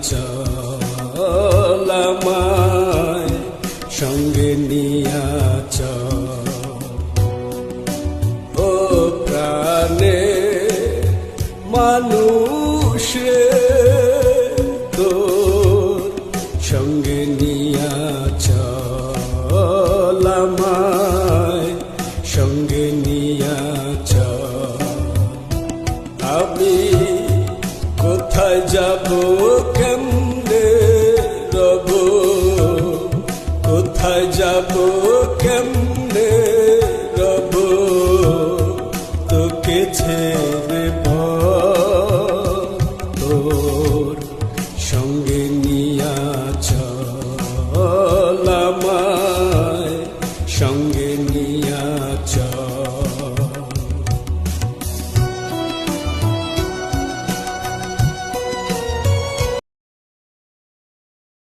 চল আমায় সঙ্গে নিয়া চল ও প্রাণে মানুষ রে তোর সঙ্গে নিয়া চল আমায় সঙ্গে নিয়া চল আমি কোথায় যাব কেমনে রব কোথায় যাব কেমনে রব তোকে ছেড়ে তোর সঙ্গে